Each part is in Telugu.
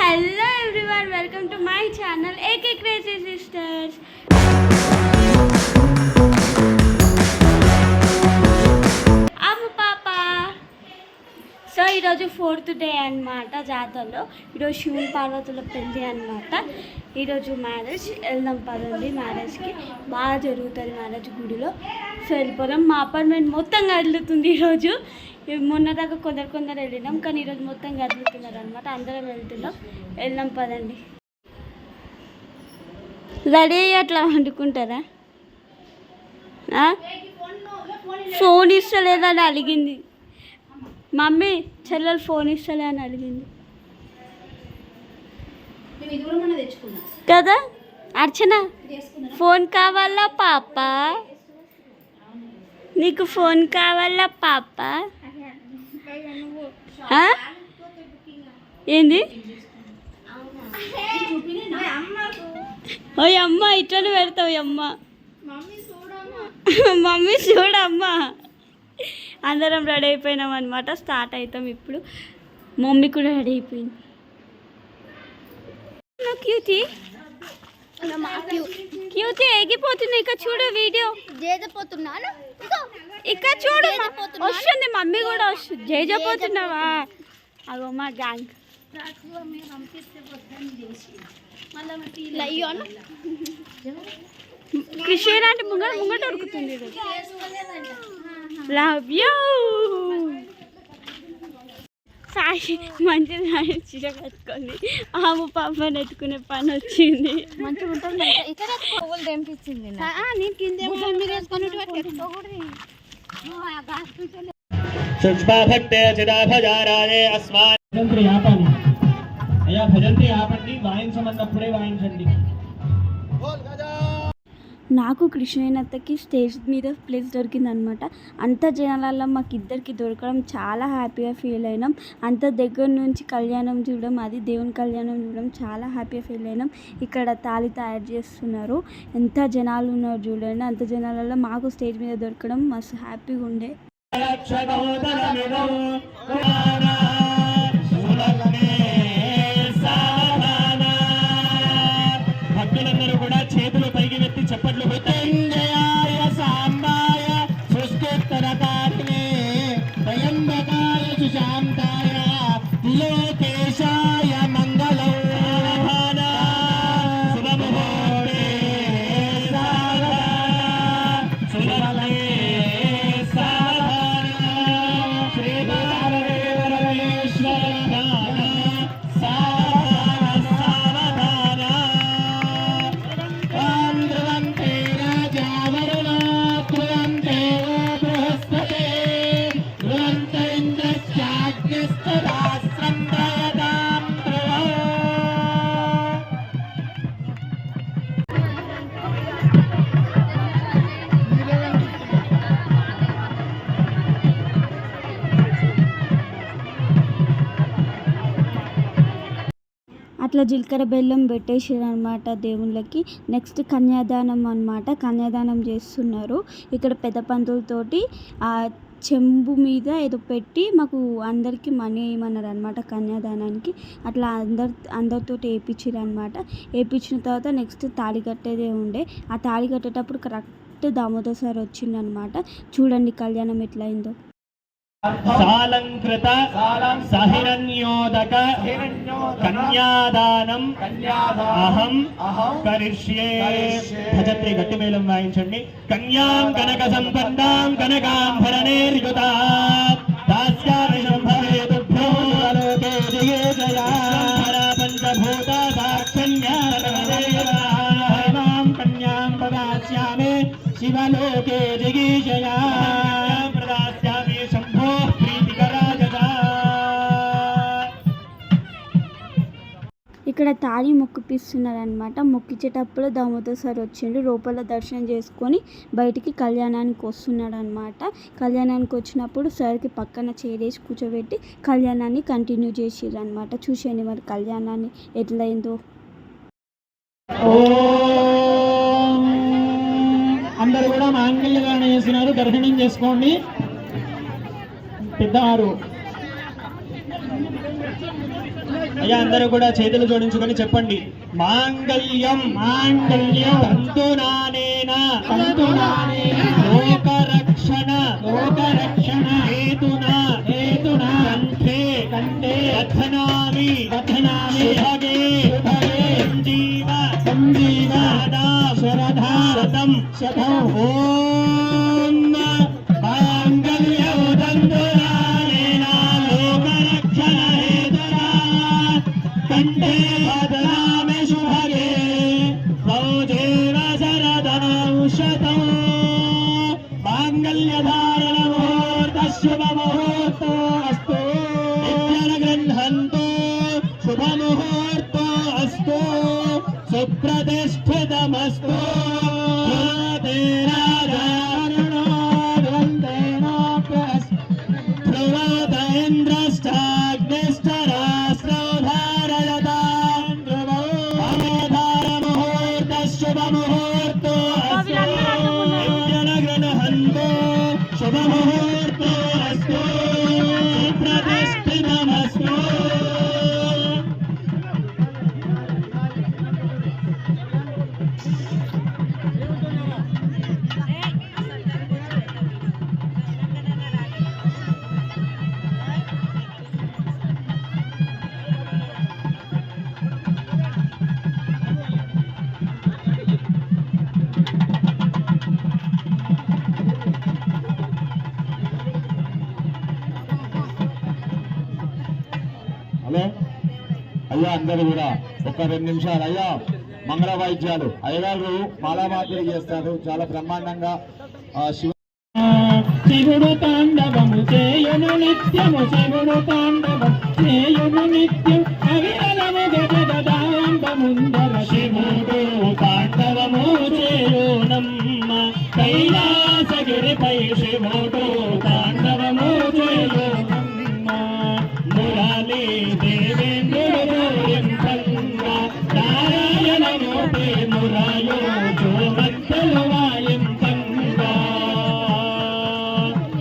Hello everyone, welcome to my channel AK crazy sisters. అమ్మ పాప. సో ఈరోజు 4th డే అనమాట జాతరలో. ఈరోజు శివుని పార్వతుల పెళ్ళి అనమాట. ఈరోజు మ్యారేజ్. వెళ్దాం పదండి మ్యారేజ్కి. బాగా జరుగుతుంది మ్యారేజ్ గుడిలో. సో వెళ్ళిపోదాం. మా అపార్ట్మెంట్ మొత్తం కదులుతుంది ఈరోజు. మొన్న దాకా కొందరు వెళ్ళినాం, కానీ ఈరోజు మొత్తం కదులుతున్నారు అనమాట. అందరం వెళ్తున్నాం. వెళ్దాం పదండి. రెడీ అయ్యి అట్లా వండుకుంటారా? ఫోన్ ఇస్తలేదని అడిగింది మమ్మీ. చెల్లెలు ఫోన్ ఇస్తలే అని అడిగింది కదా. అర్చన ఫోన్ కావాలా పాప? నీకు ఫోన్ కావాలా పాప? ఏంది? ఓయ్ అమ్మ, ఇట్లా పెడతావు అమ్మ. మమ్మీ చూడమ్మా. అందరం రెడీ అయిపోయినాం అనమాట. స్టార్ట్ అవుతాం ఇప్పుడు. మమ్మీ కూడా రెడీ అయిపోయింది. క్యూటీ క్యూటీ ఎగిపోతుంది. ఇక్కడ చూడు వీడియో. ఇక్కడ చూడు వస్తుంది. మమ్మీ కూడా వస్తుంది. జయజపోతున్నావా? అగో మా గ్యాంగ్. కృష్ణ అంటే ముంగట ఉరుకుతుంది. Love you. సాయి మంచిగా చీర కట్టుకుంది. ఆమె పాప నెట్టుకునే పని వచ్చింది. మంచిగా ఉంటుంది. నాకు కృష్ణయ్యనత్తకి స్టేజ్ మీద ప్లేస్ దొరికిందనమాట. అంత జనాలల్లో మాకు ఇద్దరికి దొరకడం చాలా హ్యాపీగా ఫీల్ అయినాం. అంత దగ్గర నుంచి కళ్యాణం చూడడం, అది దేవుని కళ్యాణం చూడడం చాలా హ్యాపీగా ఫీల్ అయినాం. ఇక్కడ తాళి తయారు చేస్తున్నారు. ఎంత జనాలు ఉన్నారు చూడండి. అంత జనాలలో మాకు స్టేజ్ మీద దొరకడం మస్తు హ్యాపీగా ఉండే. భక్తులందరూ కూడా చేతులు పైకి వెత్తి చప్పట్లు మృత్యుంజయాయ సాంబాయ సృష్టిత్తరకారిణే త్రయంబకాయ సుశాంతాయ త్రిలోకేశాయ మంగళం శుభముహూర్తే శుభఫలే అట్లా జీలకర్ర బెల్లం పెట్టేసారు అనమాట దేవుళ్ళకి. నెక్స్ట్ కన్యాదానం అనమాట. కన్యాదానం చేస్తున్నారు. ఇక్కడ పెద్ద పంతులతోటి ఆ చెంబు మీద ఏదో పెట్టి మాకు అందరికీ మనీ వేయమన్నారు అనమాట కన్యాదానానికి. అట్లా అందరితో వేయించారు అనమాట. వేయించిన తర్వాత నెక్స్ట్ తాళి కట్టేదే ఉండే. ఆ తాళి కట్టేటప్పుడు కరెక్ట్ దామోదర్ సార్ వచ్చిందనమాట. చూడండి కళ్యాణం ఎట్లయిందో. సాలంకృత సహిరణ్యోదక కన్యాదానం అహం కరిష్యే. భజత్రి గట్టి మేళం వాయించండి. కన్యాం కనక సంపన్నాం కనకాంభరణేర్యుతా దాస్యామి శంభవే తుభ్యో లోకే దిగేజయా పంచభూత సాక్షణ్యాం కన్యాం ప్రదాస్యామి శివలోకే దిగీజయా ప్రదాస్యామి శంభో ప్రీతికరాజదా. ఇక్కడ తాళి మొక్కిపిస్తున్నారనమాట. మొక్కించేటప్పుడు దామోదర్ సార్ వచ్చిండు. లోపల దర్శనం చేసుకొని బయటికి కళ్యాణానికి వస్తున్నాడు అనమాట. కళ్యాణానికి వచ్చినప్పుడు సార్కి పక్కన చేరేసి కూర్చోబెట్టి కళ్యాణాన్ని కంటిన్యూ చేసిర్రు అనమాట. చూసేయండి మరి కళ్యాణాన్ని ఎట్లయిందో. అందరూ కూడా మాంగళ్యధారణ చేస్తున్నారు. దర్శనం చేసుకోండి. పెద్దవారు అయ్యా అందరూ కూడా చేతులు జోడించుకొని చెప్పండి. మాంగళ్యం మాంగళ్యం తంతునానేన తంతునానేన లోకరక్షణ లోకరక్షణ హేతునా హేతునా కంఠే కంఠే రథనామి రథనామి శుభగే శుభగే సంజీవ సంజీవ శరదా శతం శతం ఓం మాంగళ్యం తంతునానేన లోకరక్షణ హేతునా కంఠే రథనామి శుభగే సౌజేవ శరదం శతం మాంగళ్యధారణ ముహూర్త శుభ ముహూర్తో అస్తు గృహంతో శుభ ముహూర్తో అస్తు సుప్రతిష్ఠితమస్తు ధ్రువత ఇంద్రష్టాగ్నిష్టరాస్త్రో ధారయతాం ధ్రువోధార ముహూర్త శుభ ముహూర్తో అస్తు గృహంతో శుభ ముహూర్తో అస్తు ప్రతిష్ఠితమస్తు. హలో అయ్యా అందరూ కూడా ఒక 2 నిమిషాలు అయ్యా మంగళ వాయిద్యాలు అయ్యగారు మాలామార్పిడి చేస్తారు చాలా బ్రహ్మాండంగా శివుడు తాండవము చేయును నిత్యము శివుడు తాండవం చేయును నిత్యం అవిరలము గజగదాంబముందర శివుడు తాండవము చేయునమ్మ కైలాసగిరిపై శివుడు తాండవము చేయునమ్మ మురళీ దేవేంద్రుడు ఎంతంగా నారాయణమూర్తి మురళో జోమత్తలు వాయింతంగా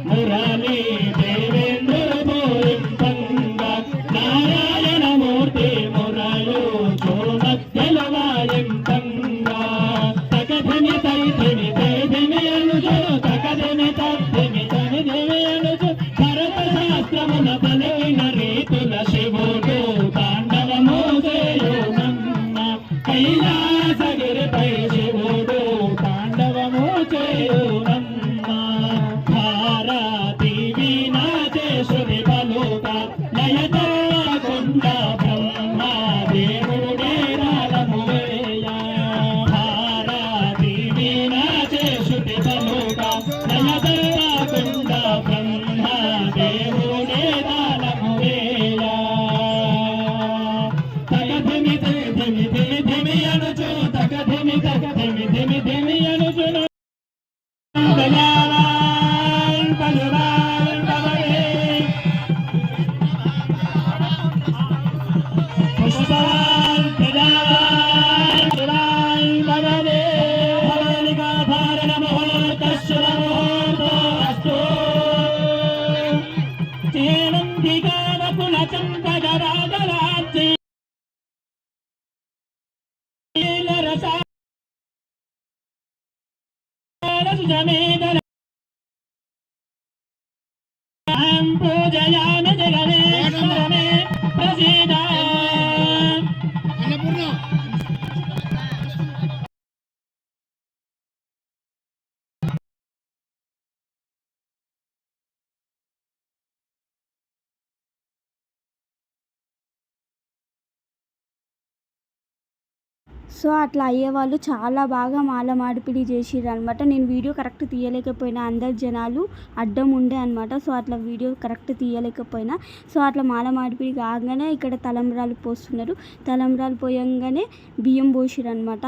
మురళీ దేవేంద్రుడు ఎంతంగా నారాయణమూర్తి మురళో జోమత్తలు వాయింతంగా తగధిమి తైధిమి తైధిమి అనుజను తగధిమి తద్ధిమి తనిధిమి అనుజు భరత శాస్త్రమున పలికిన రీతుల శివుడు తాండవము చేయునమ్మ కైలాసగిరిపై శివుడు తాండవము చేయునమ్మ భారతీ వీణా చేసుని పలుక లయతోకుండ బ్రహ్మ దేవుడే రాలము వేయ భారతీ వీణా చేసుని పలుక లయతోకుండ బ్రహ్మ దేవుడే రాలము వేయ తగధిమి ధిమి ధిమి ధిమి అనుచు తగధిమి తగధిమి ధిమి ధిమి అనుచును బలాన్ బలవాన్ బలవే పుష్పవాన్ ప్రజావాన్ బలవాన్ బలవే భవనికా ధారణ ముహూర్త శుభ ముహూర్తో అస్తు చేనందిగాన కుల చంపగరాజరాజ్య పూజయామి జగదేశ్వరమే ప్రసీద సో అట్లా అయ్యేవాళ్ళు చాలా బాగా మాల మార్పిడి చేసిర్రు అనమాట. నేను వీడియో కరెక్ట్ తీయలేకపోయినా, అందరు జనాలు అడ్డం ఉండే అనమాట. సో అట్లా వీడియో కరెక్ట్ తీయలేకపోయినా, సో అట్లా మాల మార్పిడి కాగానే ఇక్కడ తలంబ్రాలు పోస్తున్నారు. తలంబ్రాలు పోయంగానే బియ్యం పోసిర్రు అనమాట.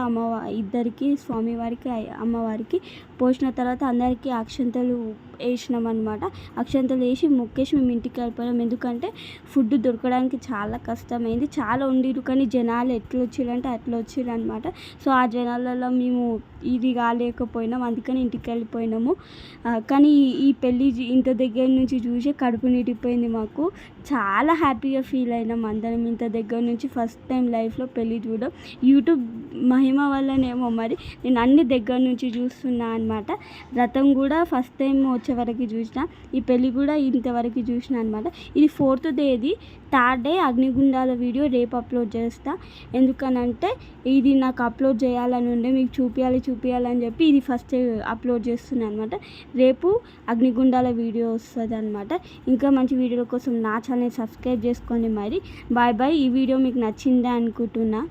ఇద్దరికి, స్వామివారికి అమ్మవారికి పోసిన తర్వాత అందరికీ అక్షంతలు వేసినాం అనమాట. అక్షంతలు వేసి మొక్కేసి మేము ఇంటికి వెళ్ళిపోయాం. ఎందుకంటే ఫుడ్ దొరకడానికి చాలా కష్టమైంది. చాలా ఉండిరు కానీ జనాలు ఎట్లా వచ్చిరంటే అట్లా వచ్చిర్రు అనమాట. సో ఆ జనాలలో మేము ఇది కాలేకపోయినాం, అందుకని ఇంటికి వెళ్ళిపోయినాము. కానీ ఈ పెళ్ళి ఇంత దగ్గర నుంచి చూసి కడుపు నిండిపోయింది మాకు. చాలా హ్యాపీగా ఫీల్ అయినాం అందరం ఇంత దగ్గర నుంచి. ఫస్ట్ టైం లైఫ్లో పెళ్ళి చూడడం యూట్యూబ్ మహిమ వల్లనేమో మరి నేను అన్ని దగ్గర నుంచి చూస్తున్నా అనమాట. రథం కూడా ఫస్ట్ టైం వచ్చే వరకు చూసిన, ఈ పెళ్ళి కూడా ఇంతవరకు చూసిన అనమాట. ఇది 4th డేది. 3rd డే అగ్నిగుండాల వీడియో రేపు అప్లోడ్ చేస్తా. ఎందుకనంటే ఇది నాకు అప్లోడ్ చేయాలని ఉండే, మీకు చూపించాలని చెప్పి ఇది ఫస్ట్ అప్లోడ్ చేస్తున్నాను అనమాట. రేపు అగ్నిగుండాల వీడియో వస్తుంది అనమాట. ఇంకా మంచి వీడియోల కోసం నా ఛానల్ సబ్స్క్రైబ్ చేసుకోండి. మరి బాయ్ బాయ్. ఈ వీడియో మీకు నచ్చిందే అనుకుంటున్నా.